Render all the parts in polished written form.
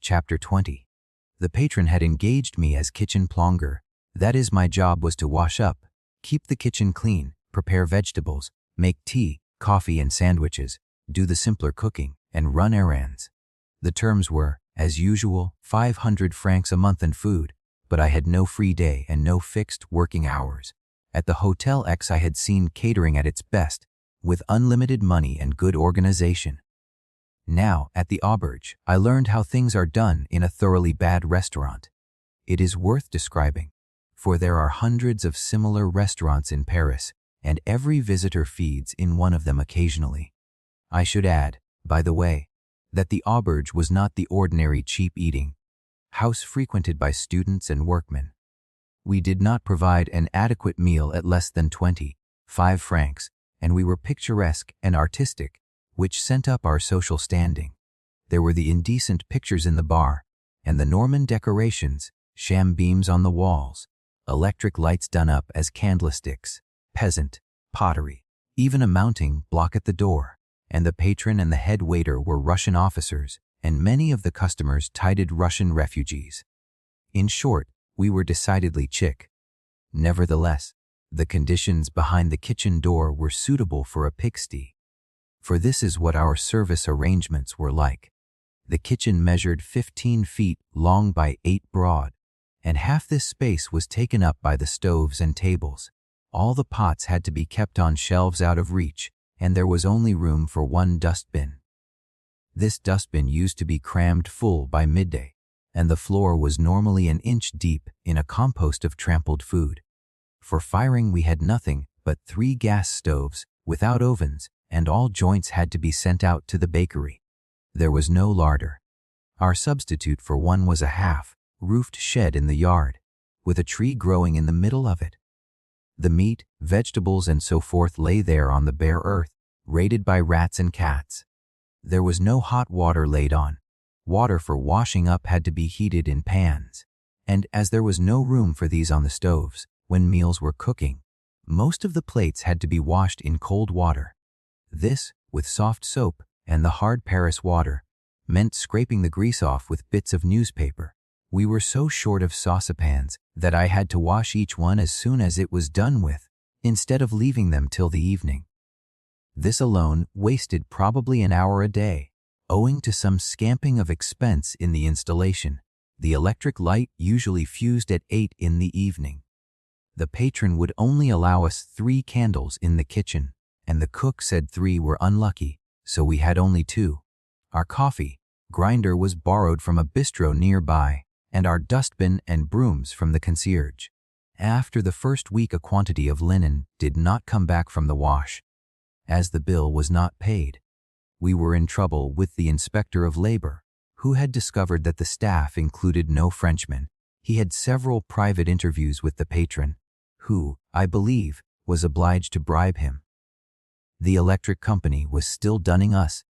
Chapter 20. The patron had engaged me as kitchen plongeur. That is, my job was to wash up, keep the kitchen clean, prepare vegetables, make tea, coffee and sandwiches, do the simpler cooking, and run errands. The terms were, as usual, 500 francs a month in food, but I had no free day and no fixed working hours. At the Hotel X I had seen catering at its best, with unlimited money and good organization. Now, at the auberge, I learned how things are done in a thoroughly bad restaurant. It is worth describing, for there are hundreds of similar restaurants in Paris, and every visitor feeds in one of them occasionally. I should add, by the way, that the auberge was not the ordinary cheap eating house frequented by students and workmen. We did not provide an adequate meal at less than 25 francs, and we were picturesque and artistic, which sent up our social standing. There were the indecent pictures in the bar, and the Norman decorations, sham beams on the walls, electric lights done up as candlesticks, peasant, pottery, even a mounting block at the door, and the patron and the head waiter were Russian officers, and many of the customers titled Russian refugees. In short, we were decidedly chic. Nevertheless, the conditions behind the kitchen door were suitable for a pigsty. For this is what our service arrangements were like. The kitchen measured 15 feet long by 8 broad, and half this space was taken up by the stoves and tables. All the pots had to be kept on shelves out of reach, and there was only room for one dustbin. This dustbin used to be crammed full by midday, and the floor was normally an inch deep in a compost of trampled food. For firing we had nothing but 3 gas stoves, without ovens, and all joints had to be sent out to the bakery. There was no larder. Our substitute for one was a half-roofed shed in the yard, with a tree growing in the middle of it. The meat, vegetables, and so forth lay there on the bare earth, raided by rats and cats. There was no hot water laid on. Water for washing up had to be heated in pans, and as there was no room for these on the stoves, when meals were cooking, most of the plates had to be washed in cold water. This, with soft soap and the hard Paris water, meant scraping the grease off with bits of newspaper. We were so short of saucepans that I had to wash each one as soon as it was done with, instead of leaving them till the evening. This alone wasted probably an hour a day, owing to some scamping of expense in the installation. The electric light usually fused at 8 in the evening. The patron would only allow us 3 candles in the kitchen, and the cook said 3 were unlucky, so we had only 2. Our coffee grinder was borrowed from a bistro nearby, and our dustbin and brooms from the concierge. After the first week a quantity of linen did not come back from the wash. As the bill was not paid, we were in trouble with the inspector of labor, who had discovered that the staff included no Frenchmen. He had several private interviews with the patron, who, I believe, was obliged to bribe him. The electric company was still dunning us,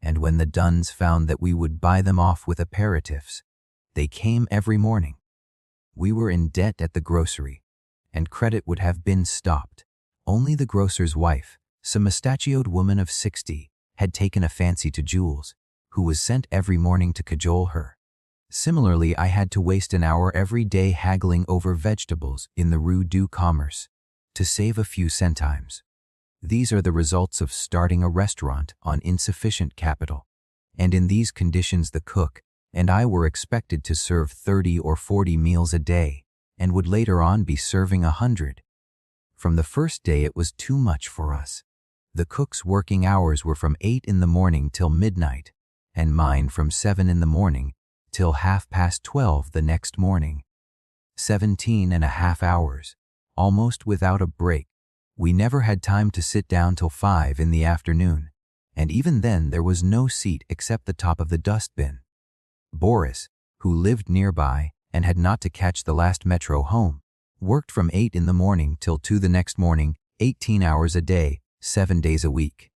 and when the duns found that we would buy them off with aperitifs, they came every morning. We were in debt at the grocery, and credit would have been stopped. Only the grocer's wife, some mustachioed woman of 60, had taken a fancy to Jules, who was sent every morning to cajole her. Similarly, I had to waste an hour every day haggling over vegetables in the Rue du Commerce to save a few centimes. These are the results of starting a restaurant on insufficient capital, and in these conditions the cook and I were expected to serve 30 or 40 meals a day, and would later on be serving 100. From the first day it was too much for us. The cook's working hours were from 8 in the morning till midnight, and mine from 7 in the morning till 12:30 the next morning. 17.5 hours, almost without a break. We never had time to sit down till 5 in the afternoon, and even then there was no seat except the top of the dustbin. Boris, who lived nearby and had not to catch the last metro home, worked from 8 in the morning till 2 the next morning, 18 hours a day, 7 days a week.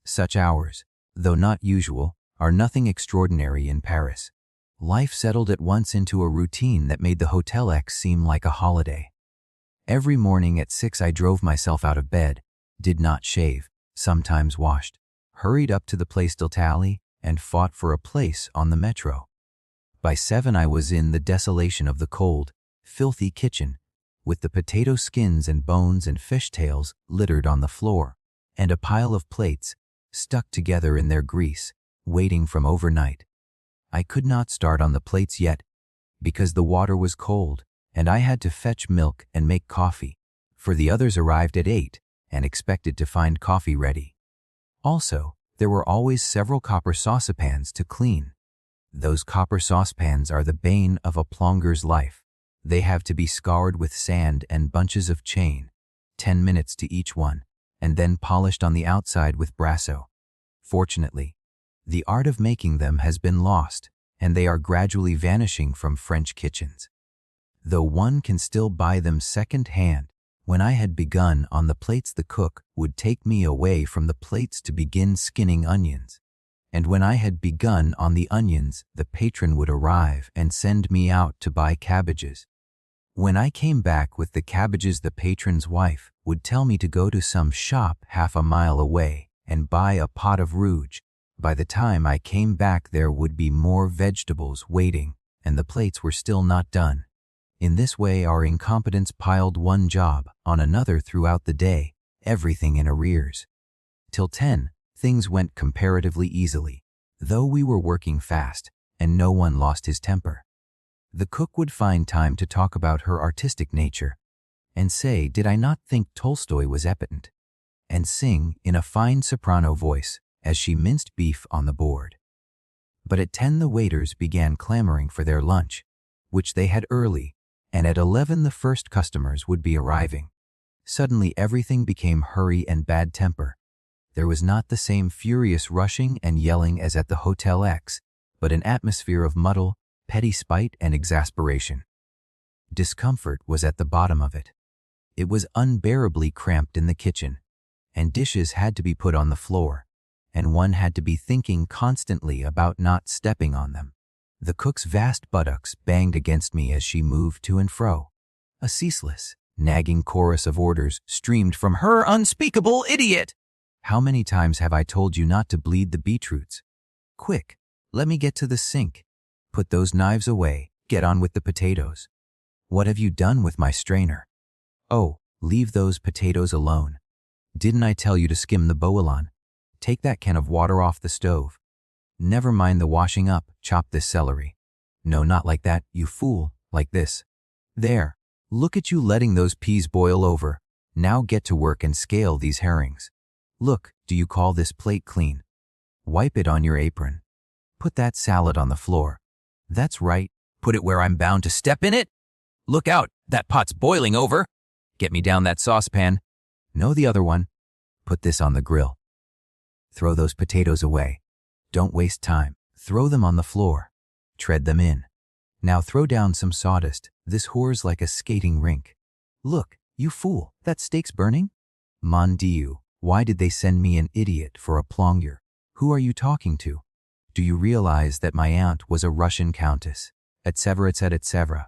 Such hours, though not usual, are nothing extraordinary in Paris. Life settled at once into a routine that made the Hotel X seem like a holiday. Every morning at 6 I drove myself out of bed, did not shave, sometimes washed, hurried up to the Place d'Italie, and fought for a place on the metro. By 7 I was in the desolation of the cold, filthy kitchen, with the potato skins and bones and fishtails littered on the floor, and a pile of plates, stuck together in their grease, waiting from overnight. I could not start on the plates yet, because the water was cold, and I had to fetch milk and make coffee, for the others arrived at 8 and expected to find coffee ready. Also, there were always several copper saucepans to clean. Those copper saucepans are the bane of a plongeur's life. They have to be scoured with sand and bunches of chain, 10 minutes to each one, and then polished on the outside with brasso. Fortunately, the art of making them has been lost, and they are gradually vanishing from French kitchens. Though one can still buy them second-hand, when I had begun on the plates the cook would take me away from the plates to begin skinning onions. And when I had begun on the onions, the patron would arrive and send me out to buy cabbages. When I came back with the cabbages, the patron's wife would tell me to go to some shop half a mile away and buy a pot of rouge. By the time I came back, there would be more vegetables waiting, and the plates were still not done. In this way, our incompetence piled one job on another throughout the day, everything in arrears. Till 10, things went comparatively easily, though we were working fast, and no one lost his temper. The cook would find time to talk about her artistic nature, and say, did I not think Tolstoy was epitant, and sing in a fine soprano voice as she minced beef on the board. But at 10 the waiters began clamoring for their lunch, which they had early, and at 11 the first customers would be arriving. Suddenly everything became hurry and bad temper. There was not the same furious rushing and yelling as at the Hotel X, but an atmosphere of muddle, petty spite, and exasperation. Discomfort was at the bottom of it. It was unbearably cramped in the kitchen, and dishes had to be put on the floor, and one had to be thinking constantly about not stepping on them. The cook's vast buttocks banged against me as she moved to and fro. A ceaseless, nagging chorus of orders streamed from her unspeakable idiot. How many times have I told you not to bleed the beetroots? Quick, let me get to the sink. Put those knives away, get on with the potatoes. What have you done with my strainer? Oh, leave those potatoes alone. Didn't I tell you to skim the bouillon? Take that can of water off the stove. Never mind the washing up, chop this celery. No, not like that, you fool, like this. There, look at you letting those peas boil over. Now get to work and scale these herrings. Look, do you call this plate clean? Wipe it on your apron. Put that salad on the floor. That's right, put it where I'm bound to step in it. Look out, that pot's boiling over. Get me down that saucepan. No, the other one. Put this on the grill. Throw those potatoes away. Don't waste time. Throw them on the floor. Tread them in. Now throw down some sawdust. This whore's like a skating rink. Look, you fool, that steak's burning? Mon Dieu, why did they send me an idiot for a plongeur? Who are you talking to? Do you realize that my aunt was a Russian countess? Etc., etc., etc.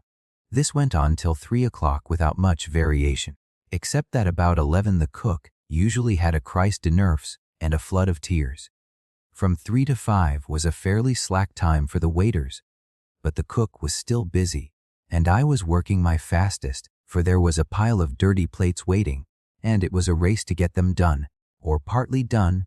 This went on till 3 o'clock without much variation, except that about 11 the cook usually had a crise de nerfs and a flood of tears. From 3 to 5 was a fairly slack time for the waiters, but the cook was still busy, and I was working my fastest, for there was a pile of dirty plates waiting, and it was a race to get them done, or partly done,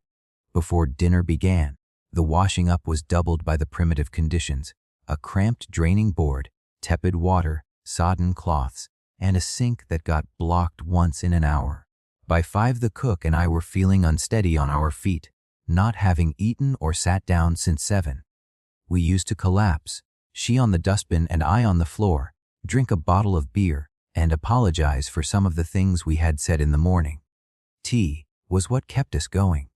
before dinner began. The washing up was doubled by the primitive conditions: a cramped draining board, tepid water, sodden cloths, and a sink that got blocked once in an hour. By 5 the cook and I were feeling unsteady on our feet, not having eaten or sat down since 7. We used to collapse, she on the dustbin and I on the floor, drink a bottle of beer, and apologize for some of the things we had said in the morning. Tea was what kept us going.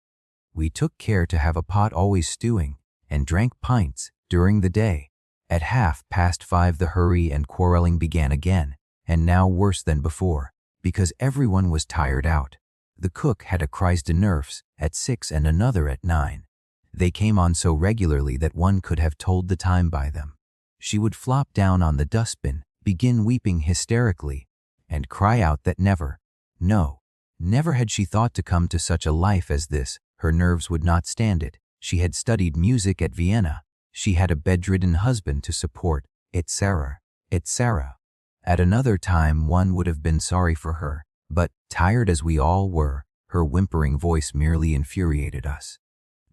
We took care to have a pot always stewing, and drank pints during the day. At 5:30 the hurry and quarreling began again, and now worse than before, because everyone was tired out. The cook had a crise de nerfs at 6 and another at 9. They came on so regularly that one could have told the time by them. She would flop down on the dustbin, begin weeping hysterically, and cry out that never, no, never had she thought to come to such a life as this. Her nerves would not stand it. She had studied music at Vienna. She had a bedridden husband to support, etc., etc. At another time one would have been sorry for her, but, tired as we all were, her whimpering voice merely infuriated us.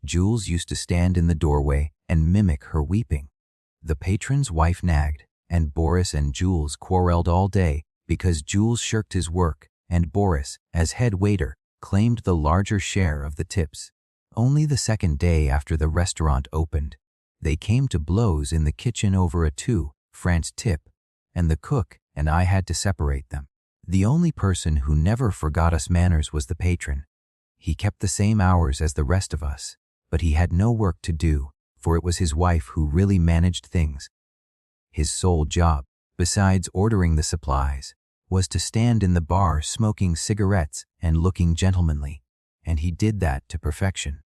Jules used to stand in the doorway and mimic her weeping. The patron's wife nagged, and Boris and Jules quarreled all day because Jules shirked his work and Boris, as head waiter, claimed the larger share of the tips. Only the second day after the restaurant opened, they came to blows in the kitchen over a 2 francs tip, and the cook and I had to separate them. The only person who never forgot us manners was the patron. He kept the same hours as the rest of us, but he had no work to do, for it was his wife who really managed things. His sole job, besides ordering the supplies, was to stand in the bar smoking cigarettes and looking gentlemanly, and he did that to perfection.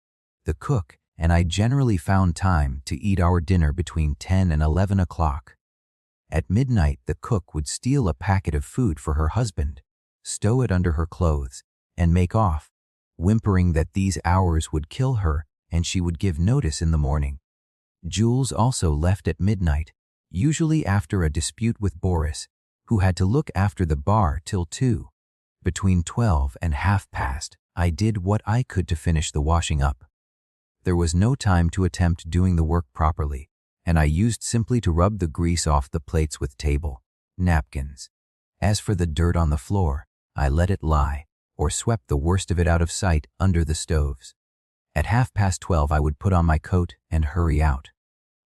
The cook and I generally found time to eat our dinner between 10 and 11 o'clock. At midnight, the cook would steal a packet of food for her husband, stow it under her clothes, and make off, whimpering that these hours would kill her and she would give notice in the morning. Jules also left at midnight, usually after a dispute with Boris, who had to look after the bar till 2. Between 12 and 1:30, I did what I could to finish the washing up. There was no time to attempt doing the work properly, and I used simply to rub the grease off the plates with table, napkins. As for the dirt on the floor, I let it lie, or swept the worst of it out of sight under the stoves. At 12:30 I would put on my coat and hurry out.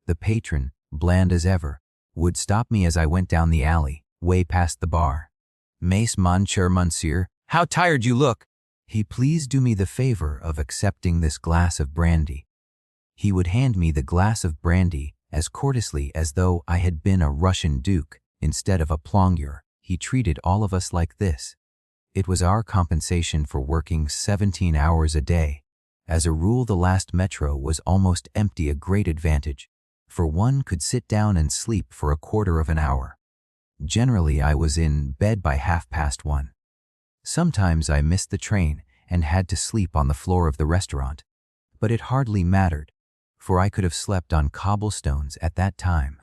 The patron, bland as ever, would stop me as I went down the alley, way past the bar. "Mais mon cher monsieur, how tired you look! He please do me the favor of accepting this glass of brandy." He would hand me the glass of brandy as courteously as though I had been a Russian duke instead of a plongeur. He treated all of us like this. It was our compensation for working 17 hours a day. As a rule, the last metro was almost empty, a great advantage, for one could sit down and sleep for a quarter of an hour. Generally, I was in bed by 1:30. Sometimes I missed the train and had to sleep on the floor of the restaurant, but it hardly mattered, for I could have slept on cobblestones at that time.